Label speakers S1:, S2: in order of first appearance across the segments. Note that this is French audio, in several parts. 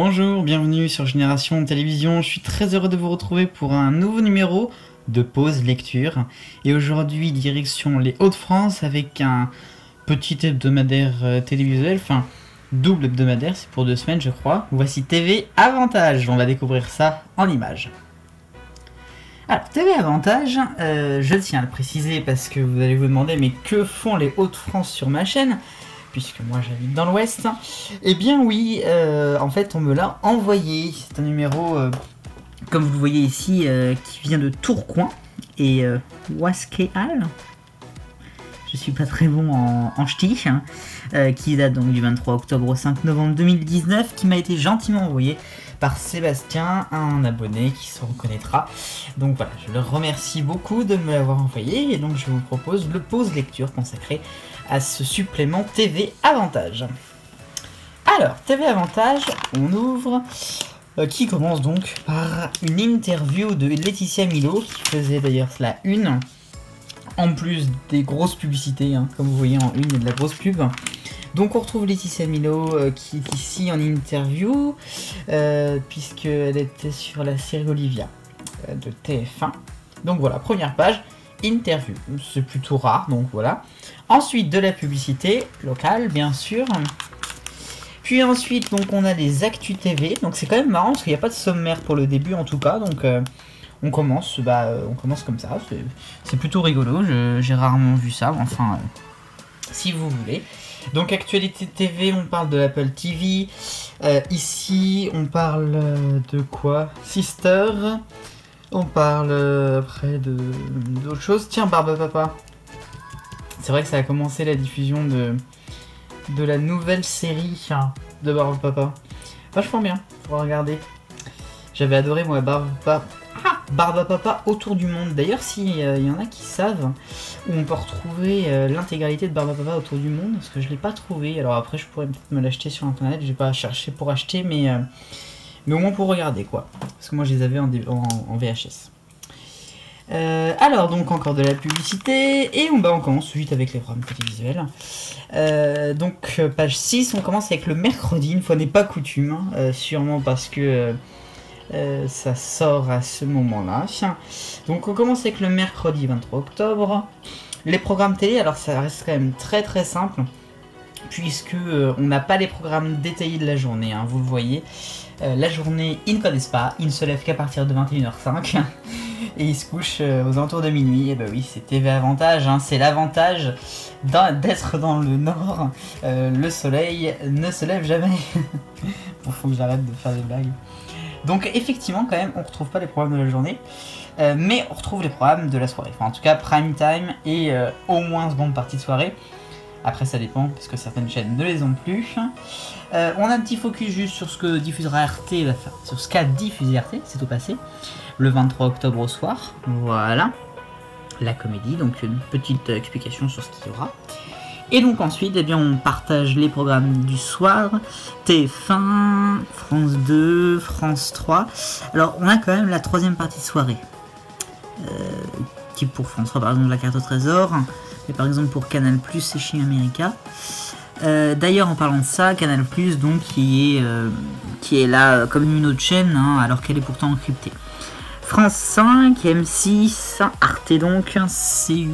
S1: Bonjour, bienvenue sur Génération Télévision. Je suis très heureux de vous retrouver pour un nouveau numéro de pause lecture. Et aujourd'hui, direction les Hauts-de-France avec un petit hebdomadaire télévisuel, enfin double hebdomadaire, c'est pour 2 semaines je crois. Voici TV Avantage, on va découvrir ça en images. Alors, TV Avantage, je tiens à le préciser parce que vous allez vous demander mais que font les Hauts-de-France sur ma chaîne ? Puisque moi j'habite dans l'ouest. Eh bien oui, en fait on me l'a envoyé. C'est un numéro, comme vous le voyez ici, qui vient de Tourcoing et Ouasquehal. Je suis pas très bon en ch'ti, hein, qui date donc du 23 octobre au 5 novembre 2019, qui m'a été gentiment envoyé par Sébastien, un abonné qui se reconnaîtra. Donc voilà, je le remercie beaucoup de me l'avoir envoyé et donc je vous propose le pause lecture consacré à ce supplément TV Avantage. Alors, TV Avantage, on ouvre, qui commence donc par une interview de Laetitia Milo, qui faisait d'ailleurs la une, en plus des grosses publicités, hein, comme vous voyez en une, il y a de la grosse pub. Donc on retrouve Laetitia Milo qui est ici en interview, puisqu'elle était sur la série Olivia de TF1. Donc voilà, première page, interview, c'est plutôt rare, donc voilà. Ensuite de la publicité locale, bien sûr. Puis ensuite, donc on a les actus TV. Donc c'est quand même marrant parce qu'il n'y a pas de sommaire pour le début en tout cas. Donc on commence comme ça. C'est plutôt rigolo. J'ai rarement vu ça. Enfin, si vous voulez. Donc actualité TV, on parle de l'Apple TV. Ici, on parle de quoi? Sister. On parle après d'autres choses. Tiens, Barbe Papa. C'est vrai que ça a commencé la diffusion de la nouvelle série de Barbe Papa. Vachement bien, faut regarder. J'avais adoré moi Barbe Papa autour du monde. D'ailleurs, s'il y en a qui savent où on peut retrouver l'intégralité de Barbe Papa autour du monde, parce que je l'ai pas trouvé. Alors après, je pourrais peut-être me l'acheter sur internet. J'ai pas cherché pour acheter, mais au moins pour regarder quoi. Parce que moi, je les avais en VHS. Alors donc encore de la publicité et on commence tout de suite avec les programmes télévisuels. Donc page 6, on commence avec le mercredi, une fois n'est pas coutume, sûrement parce que ça sort à ce moment-là. Donc on commence avec le mercredi 23 octobre. Les programmes télé, alors ça reste quand même très très simple, puisque on n'a pas les programmes détaillés de la journée, hein, vous le voyez. La journée, ils ne connaissent pas, ils ne se lèvent qu'à partir de 21h05 et ils se couchent aux alentours de minuit. Et bah oui, c'est TV Avantage, hein, c'est l'avantage d'être dans le nord. Le soleil ne se lève jamais. Bon, faut que j'arrête de faire des blagues. Donc effectivement, quand même, on retrouve pas les programmes de la journée, mais on retrouve les programmes de la soirée. Enfin, en tout cas, prime time et au moins seconde partie de soirée. Après ça dépend, parce que certaines chaînes ne les ont plus. On a un petit focus juste sur ce que diffusera RT, enfin, sur ce qu'a diffusé RT, c'est au passé, le 23 octobre au soir. Voilà, la comédie, donc une petite explication sur ce qu'il y aura. Et donc ensuite, eh bien, on partage les programmes du soir, TF1, France 2, France 3. Alors on a quand même la troisième partie de soirée, qui pour France 3 par exemple la carte au trésor. Et par exemple pour Canal+, c'est chez America. D'ailleurs en parlant de ça, Canal+, donc qui est là comme une autre chaîne, hein, alors qu'elle est pourtant encryptée. France 5, M6, Arte donc, C8,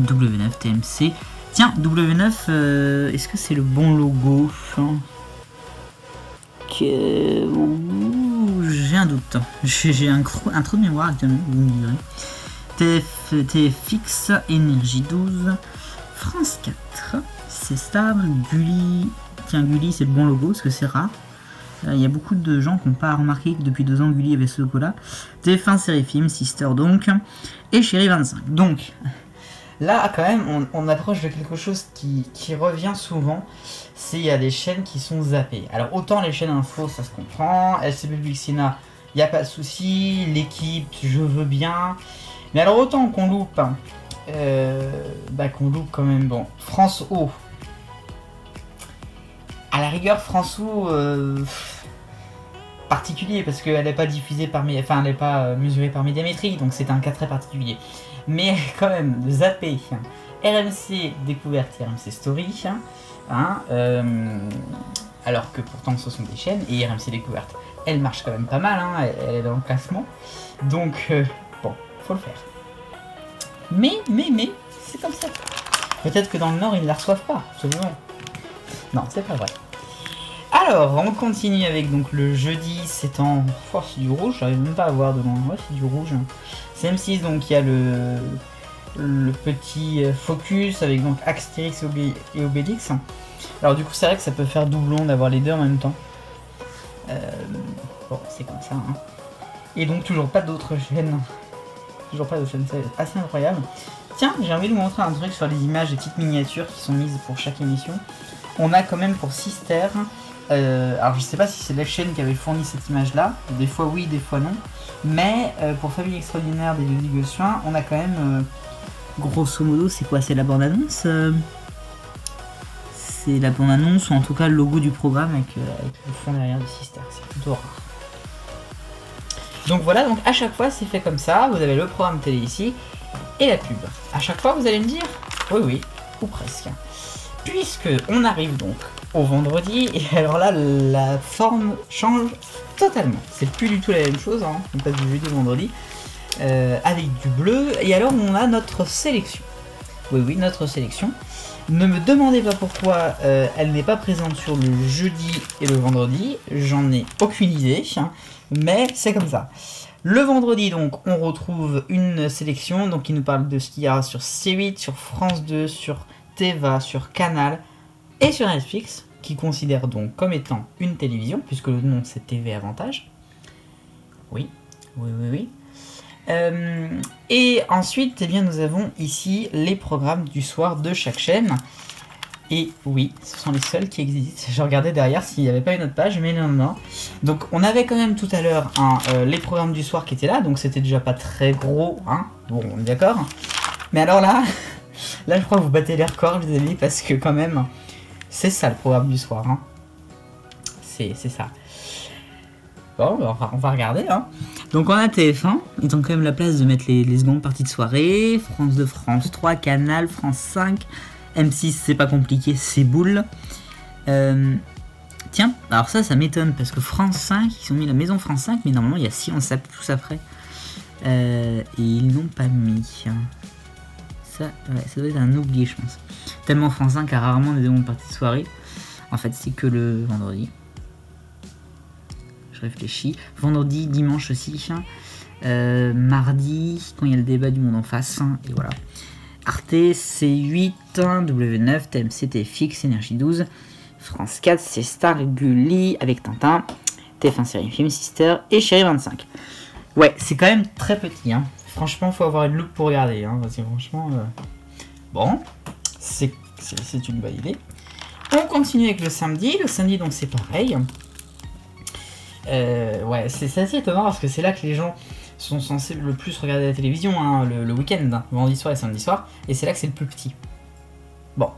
S1: W9, TMC. Tiens, W9, est-ce que c'est le bon logo? J'ai un doute. J'ai un trou de mémoire actuellement, vous me direz. TFX, Énergie 12, France 4, c'est stable, Gulli, tiens Gulli c'est le bon logo parce que c'est rare, il y a beaucoup de gens qui n'ont pas remarqué que depuis 2 ans Gulli avait ce logo là. TF1 série film, Sister donc, et Chérie 25. Donc là quand même on approche de quelque chose qui revient souvent, c'est il y a des chaînes qui sont zappées. Alors autant les chaînes info ça se comprend, LCP Public Sénat, il n'y a pas de souci, l'équipe je veux bien. Mais alors autant qu'on loupe, quand même, bon, France O. À la rigueur, France O, particulier, parce qu'elle n'est pas diffusée par elle n'est pas mesurée par Médiamétrie, donc c'est un cas très particulier. Mais quand même, zapper, RMC Découverte, RMC Story, alors que pourtant ce sont des chaînes, et RMC Découverte, elle marche quand même pas mal, hein, elle est dans le classement, donc bon, faut le faire. Mais, c'est comme ça. Peut-être que dans le Nord, ils ne la reçoivent pas, absolument. Non, c'est pas vrai. Alors, on continue avec donc le jeudi, c'est en... Oh, c'est du rouge, j'arrive même pas à voir devant. Ouais, c'est du rouge. C'est M6, donc il y a le petit focus avec donc Astérix et Obélix. Alors du coup, c'est vrai que ça peut faire doublon d'avoir les deux en même temps. Bon, c'est comme ça. Hein. Et donc, toujours pas d'autres chaînes. Toujours pas d'autres chaînes, c'est assez incroyable. Tiens, j'ai envie de vous montrer un truc sur les images, des petites miniatures qui sont mises pour chaque émission. On a quand même pour Sister... alors je sais pas si c'est la chaîne qui avait fourni cette image là, des fois oui, des fois non, mais pour Famille Extraordinaire des Ludwig Gossuin, on a quand même grosso modo, c'est quoi, c'est la bande annonce, c'est la bande annonce ou en tout cas le logo du programme avec le fond derrière de Sister, c'est plutôt rare. Donc voilà, donc à chaque fois c'est fait comme ça, vous avez le programme télé ici et la pub. À chaque fois vous allez me dire oui ou presque, puisque on arrive donc au vendredi, et alors là, la forme change totalement. C'est plus du tout la même chose, hein. On passe du jeudi au vendredi, avec du bleu, et alors on a notre sélection. Oui, notre sélection. Ne me demandez pas pourquoi elle n'est pas présente sur le jeudi et le vendredi, j'en ai aucune idée, hein, mais c'est comme ça. Le vendredi, donc, on retrouve une sélection donc, qui nous parle de ce qu'il y a sur C8, sur France 2, sur Téva, sur Canal, et sur Netflix, qui considère donc comme étant une télévision, puisque le nom c'est TV Avantage. Oui. Et ensuite, eh bien, nous avons ici les programmes du soir de chaque chaîne. Et oui, ce sont les seuls qui existent. Je regardais derrière s'il n'y avait pas une autre page, mais non. Donc on avait quand même tout à l'heure les programmes du soir qui étaient là, donc c'était déjà pas très gros, hein. Bon, on est d'accord. Mais alors là, là je crois que vous battez les records, les amis, parce que quand même... C'est ça le programme du soir, hein. C'est ça. Bon, on va regarder, hein. Donc on a TF1, ils ont quand même la place de mettre les secondes parties de soirée. France 2, France 3, Canal, France 5, M6, c'est pas compliqué, c'est boule. Tiens, alors ça m'étonne, parce que France 5, ils ont mis la maison France 5, mais normalement il y a si on s'appelle tous après. Et ils n'ont pas mis. Ça, ouais, ça doit être un oublié, je pense. Tellement France 5 a rarement des secondes parties de soirée. En fait, c'est que le vendredi. Je réfléchis. Vendredi, dimanche aussi. Mardi, quand il y a le débat du monde en face. Et voilà. Arte, C8, W9, TMC, TFX, Énergie 12, France 4, c'est Star, Gulli, avec Tintin, TF1 Série Film, Sister et Chérie 25. Ouais, c'est quand même très petit, hein. Franchement, faut avoir une loupe pour regarder, hein, parce que franchement... Bon, c'est une bonne idée. On continue avec le samedi. Le samedi, donc, c'est pareil. Ouais, c'est assez étonnant, parce que c'est là que les gens sont censés le plus regarder la télévision, hein, le week-end, hein, vendredi soir et samedi soir, et c'est là que c'est le plus petit. Bon.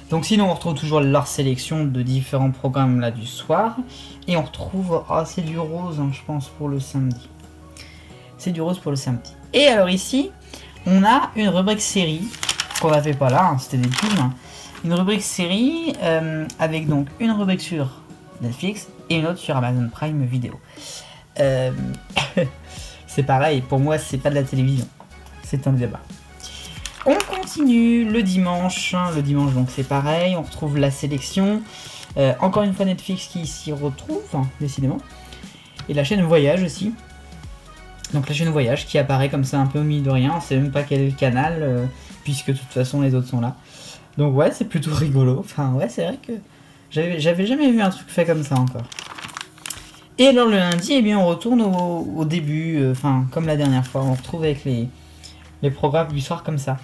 S1: Donc sinon, on retrouve toujours leur sélection de différents programmes là du soir, et on retrouve... Ah, c'est du rose, hein, je pense, pour le samedi. C'est du rose pour le samedi. Et alors ici, on a une rubrique série, qu'on n'avait pas là, hein, c'était des pubs. Hein. Une rubrique série, avec donc une rubrique sur Netflix et une autre sur Amazon Prime Video. C'est pareil, pour moi c'est pas de la télévision, c'est un débat. On continue le dimanche, donc c'est pareil, on retrouve la sélection. Encore une fois Netflix qui s'y retrouve, hein, décidément. Et la chaîne Voyage aussi. Donc la chaîne Voyage qui apparaît comme ça un peu au milieu de rien, on sait même pas quel est le canal, puisque de toute façon les autres sont là. Donc ouais, c'est plutôt rigolo, enfin ouais, c'est vrai que j'avais jamais vu un truc fait comme ça encore. Et alors le lundi, eh bien on retourne au début, enfin comme la dernière fois, on retrouve avec les programmes du soir comme ça.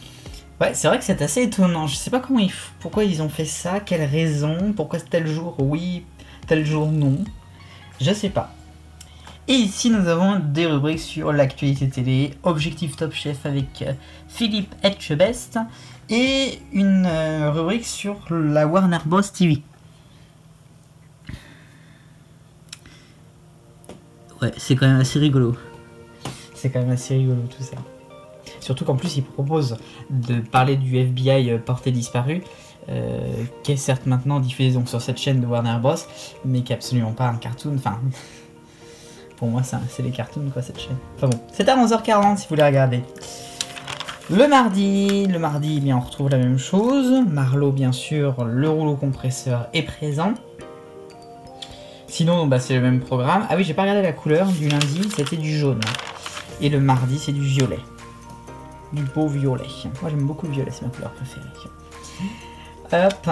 S1: Ouais, c'est vrai que c'est assez étonnant, je sais pas pourquoi ils ont fait ça, quelle raison, pourquoi tel jour oui, tel jour non, je sais pas. Et ici nous avons des rubriques sur l'actualité télé, Objectif Top Chef avec Philippe Etchebest et une rubrique sur la Warner Bros TV. Ouais, c'est quand même assez rigolo. C'est quand même assez rigolo tout ça. Surtout qu'en plus ils proposent de parler du FBI porté disparu. qui est certes maintenant diffusé donc sur cette chaîne de Warner Bros, mais qui est absolument pas un cartoon. Enfin, pour moi, c'est les cartoons quoi cette chaîne. Enfin bon, c'est à 11h40 si vous voulez regarder. Le mardi, eh bien, on retrouve la même chose. Marlowe, bien sûr, le rouleau compresseur est présent. Sinon, bah, c'est le même programme. Ah oui, j'ai pas regardé la couleur du lundi, c'était du jaune. Et le mardi, c'est du violet. Du beau violet. Moi, j'aime beaucoup le violet, c'est ma couleur préférée. Hop.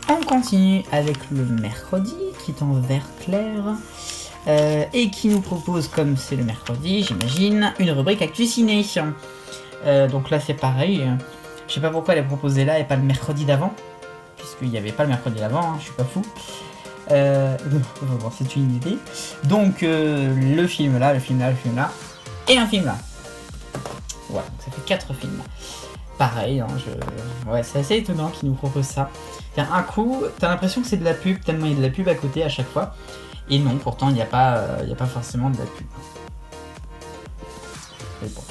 S1: On continue avec le mercredi, qui est en vert clair. Et qui nous propose, comme c'est le mercredi, j'imagine, une rubrique Actu Ciné. Donc là, c'est pareil. Je sais pas pourquoi elle est proposée là et pas le mercredi d'avant. Puisqu'il n'y avait pas le mercredi d'avant, hein, je suis pas fou. Bon, c'est une idée. Donc, le film là, et un film là. Voilà, donc ça fait 4 films. Pareil, hein, ouais, c'est assez étonnant qu'ils nous proposent ça. Un coup, t'as l'impression que c'est de la pub, tellement il y a de la pub à côté à chaque fois. Et non, pourtant, il n'y a pas forcément de la pub. Mais bon.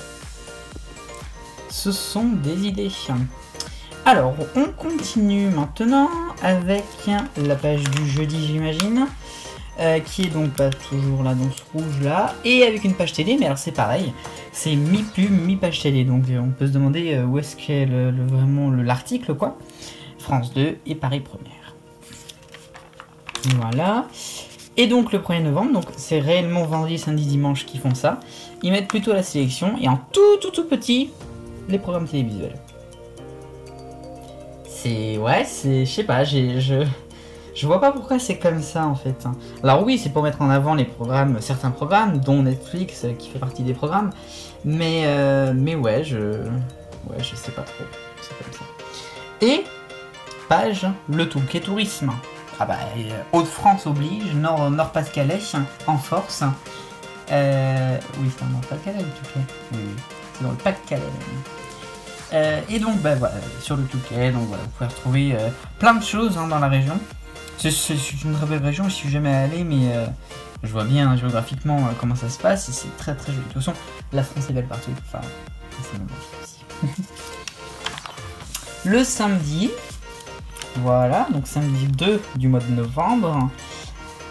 S1: Ce sont des idées. Alors, on continue maintenant avec la page du jeudi, j'imagine, qui est donc pas toujours là dans ce rouge-là, et avec une page télé, mais alors c'est pareil, c'est mi-pub, mi-page télé, donc on peut se demander où est-ce qu'est vraiment l'article, quoi. France 2 et Paris Première. Voilà. Et donc le 1er novembre, donc c'est réellement vendredi, samedi, dimanche qui font ça, ils mettent plutôt la sélection, et en tout petit, les programmes télévisuels. Ouais, je sais pas, je vois pas pourquoi c'est comme ça en fait. Alors oui, c'est pour mettre en avant les programmes, certains programmes, dont Netflix qui fait partie des programmes, mais ouais, je sais pas trop, c'est comme ça. Et page le Touquet Tourisme. Ah bah Hauts-de-France oblige, Nord-Pas-de-Calais en force. Oui, c'est en Nord-Pas-de-Calais le Touquet. Oui, c'est dans le Pas-de-Calais même. Et donc bah, voilà, sur le Touquet, donc voilà, vous pouvez retrouver plein de choses dans la région. C'est une très belle région, je suis jamais allé, mais je vois bien géographiquement comment ça se passe et c'est très très joli. De toute façon, la France est belle partout. Enfin, c'est mon aussi. Le samedi, voilà, donc samedi 2 du mois de novembre.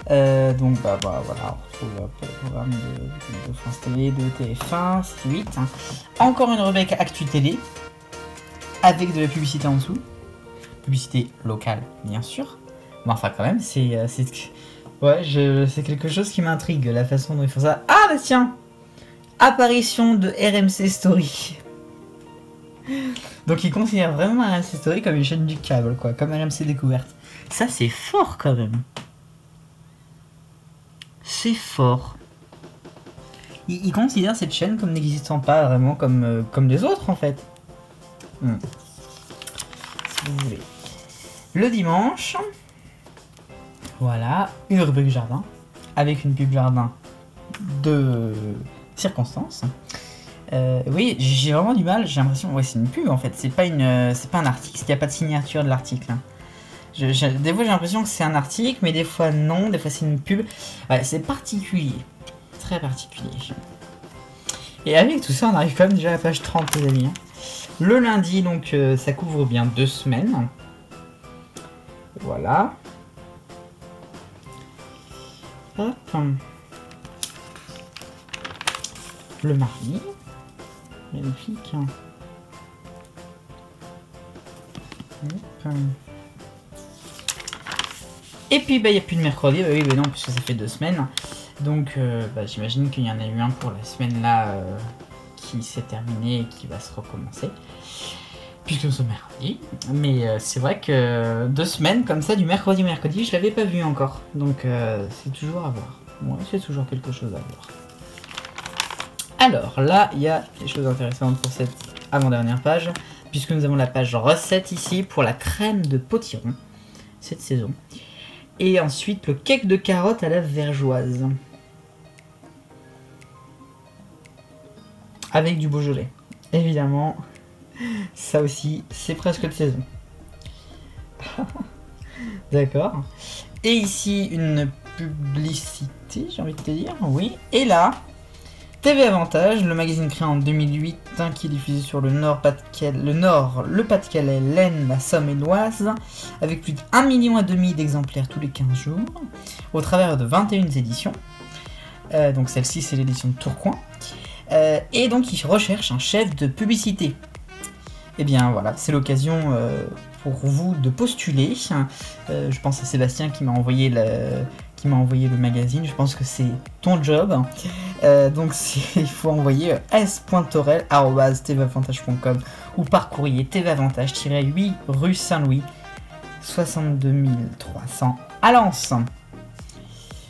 S1: Donc bah voilà, on retrouve le programme de France Télé, de TF1, C8. Encore une rubrique Actu Télé. Avec de la publicité en dessous. Publicité locale, bien sûr. Mais enfin, quand même, c'est quelque chose qui m'intrigue, la façon dont ils font ça. Ah, bah tiens! Apparition de RMC Story. Donc, ils considèrent vraiment RMC Story comme une chaîne du câble, quoi. Comme RMC Découverte. Ça, c'est fort, quand même. C'est fort. Ils considèrent cette chaîne comme n'existant pas vraiment comme les autres, en fait. Si vous voulez. Le dimanche, voilà, une rubrique jardin, avec une pub jardin de circonstances. Oui, j'ai vraiment du mal, j'ai l'impression, ouais c'est une pub en fait, c'est pas un article, il n'y a pas de signature de l'article. Des fois j'ai l'impression que c'est un article, mais des fois non, des fois c'est une pub. Ouais, c'est particulier, très particulier. Et avec tout ça, on arrive quand même déjà à la page 30, les amis. Le lundi, donc, ça couvre bien 2 semaines. Voilà. Hop. Le mardi. Magnifique. Hop. Et puis, bah, il n'y a plus de mercredi. Bah oui, mais non, puisque ça fait 2 semaines. Donc, bah, j'imagine qu'il y en a eu un pour la semaine là qui s'est terminée et qui va se recommencer. Puisque nous sommes mercredi. Mais c'est vrai que 2 semaines comme ça, du mercredi au mercredi, je l'avais pas vu encore. Donc, c'est toujours à voir. Ouais, c'est toujours quelque chose à voir. Alors, là, il y a des choses intéressantes pour cette avant-dernière page. Puisque nous avons la page recette ici pour la crème de potiron cette saison. Et ensuite, le cake de carottes à la vergeoise. Avec du Beaujolais. Évidemment, ça aussi, c'est presque de saison. D'accord. Et ici, une publicité, j'ai envie de te dire, oui. Et là, TV Avantage, le magazine créé en 2008 qui est diffusé sur le le Pas-de-Calais, l'Aisne, la Somme et l'Oise, avec plus d'1,5 million d'exemplaires tous les 15 jours, au travers de 21 éditions. Donc celle-ci, c'est l'édition de Tourcoing. Et donc, il recherche un chef de publicité. Et bien voilà, c'est l'occasion pour vous de postuler. Je pense à Sébastien qui m'a envoyé le magazine. Je pense que c'est ton job. Donc il faut envoyer s.torel@tvavantage.com ou par courrier tvavantage-8 rue Saint-Louis 62 300 à Lens.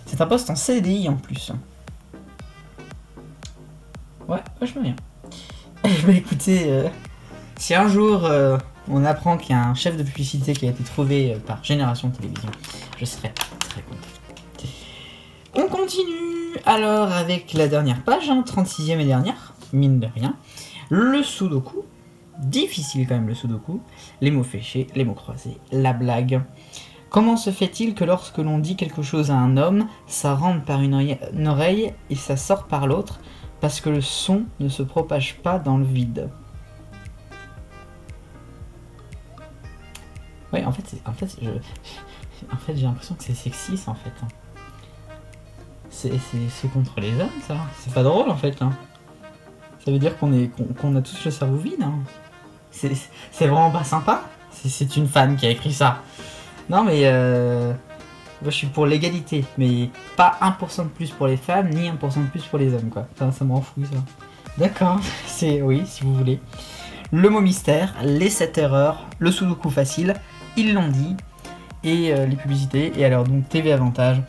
S1: C'est un poste en CDI en plus. Ouais, vachement bien. Bah écoutez, si un jour on apprend qu'il y a un chef de publicité qui a été trouvé par Génération Télévision, je serai très content. On continue alors avec la dernière page, 36e et dernière, mine de rien. Le Sudoku, difficile quand même le Sudoku, les mots fléchés, les mots croisés, la blague. Comment se fait-il que lorsque l'on dit quelque chose à un homme, ça rentre par une oreille et ça sort par l'autre, parce que le son ne se propage pas dans le vide? Ouais, en fait, j'ai l'impression que c'est sexiste en fait. C'est contre les hommes, ça. C'est pas drôle en fait. Hein. Ça veut dire qu'on a tous le cerveau vide. Hein. C'est vraiment pas sympa. C'est une femme qui a écrit ça. Non mais moi je suis pour l'égalité, mais pas 1% de plus pour les femmes, ni 1% de plus pour les hommes quoi. Ça m'en fout ça. D'accord, oui, si vous voulez. Le mot mystère, les 7 erreurs, le Sudoku facile, ils l'ont dit, et les publicités. Et alors donc TV Avantage,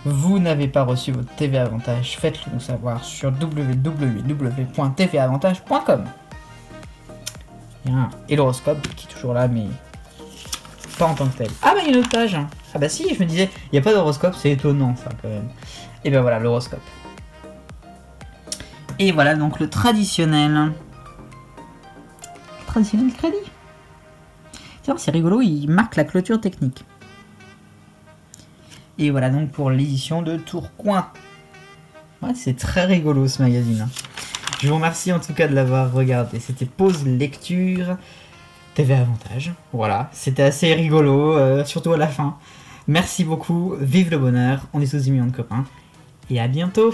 S1: vous n'avez pas reçu votre TV Avantage, faites-le nous savoir sur www.tvavantage.com. Et l'horoscope qui est toujours là, mais pas en tant que tel. Ah bah il y a une autre page. Ah bah si, je me disais, il n'y a pas d'horoscope, c'est étonnant ça quand même. Et ben voilà, l'horoscope. Et voilà donc le traditionnel crédit. Tiens, c'est rigolo, il marque la clôture technique. Et voilà donc pour l'édition de Tourcoing. Ouais, c'est très rigolo ce magazine. Je vous remercie en tout cas de l'avoir regardé. C'était Pause Lecture TV Avantage. Voilà, c'était assez rigolo, surtout à la fin. Merci beaucoup, vive le bonheur, on est tous des millions de copains. Et à bientôt.